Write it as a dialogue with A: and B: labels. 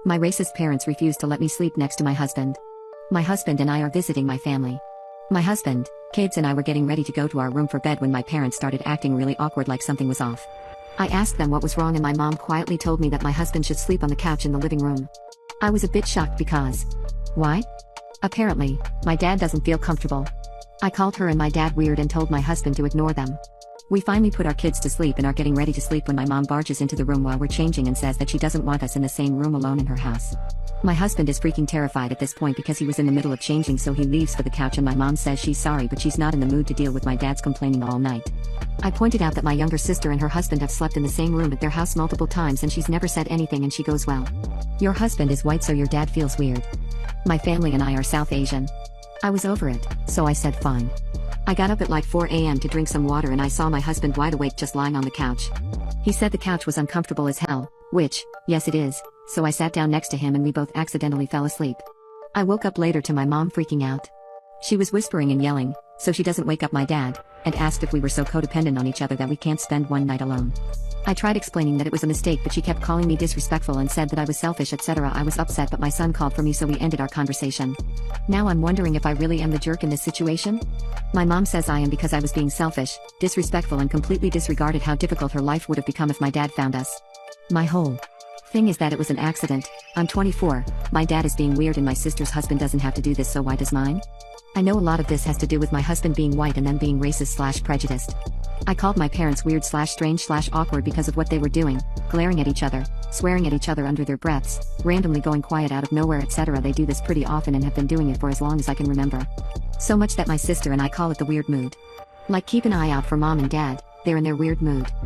A: My racist parents refuse to let me sleep next to my husband. My husband and I are visiting my family. My husband, kids and I were getting ready to go to our room for bed when my parents started acting really awkward, like something was off. I asked them what was wrong and my mom quietly told me that my husband should sleep on the couch in the living room. I was a bit shocked because... Why? Apparently, my dad doesn't feel comfortable. I called her and my dad weird and told my husband to ignore them. We finally put our kids to sleep and are getting ready to sleep when my mom barges into the room while we're changing and says that she doesn't want us in the same room alone in her house. My husband is freaking terrified at this point because he was in the middle of changing, so he leaves for the couch and my mom says she's sorry but she's not in the mood to deal with my dad's complaining all night. I pointed out that my younger sister and her husband have slept in the same room at their house multiple times and she's never said anything, and she goes, "Well, your husband is white so your dad feels weird. My family and I are South Asian." I was over it, so I said fine. I got up at like 4 a.m. to drink some water and I saw my husband wide awake just lying on the couch. He said the couch was uncomfortable as hell, which, yes it is, so I sat down next to him and we both accidentally fell asleep. I woke up later to my mom freaking out. She was whispering and yelling, so she doesn't wake up my dad, and asked if we were so codependent on each other that we can't spend one night alone. I tried explaining that it was a mistake but she kept calling me disrespectful and said that I was selfish, etc. I was upset but my son called for me so we ended our conversation. Now I'm wondering if I really am the jerk in this situation? My mom says I am because I was being selfish, disrespectful and completely disregarded how difficult her life would have become if my dad found us. My whole thing is that it was an accident. I'm 24, my dad is being weird and my sister's husband doesn't have to do this, so why does mine? I know a lot of this has to do with my husband being white and them being racist/prejudiced. I called my parents weird/strange/awkward because of what they were doing, glaring at each other, swearing at each other under their breaths, randomly going quiet out of nowhere, etc. They do this pretty often and have been doing it for as long as I can remember. So much that my sister and I call it the weird mood. Like, keep an eye out for mom and dad, they're in their weird mood.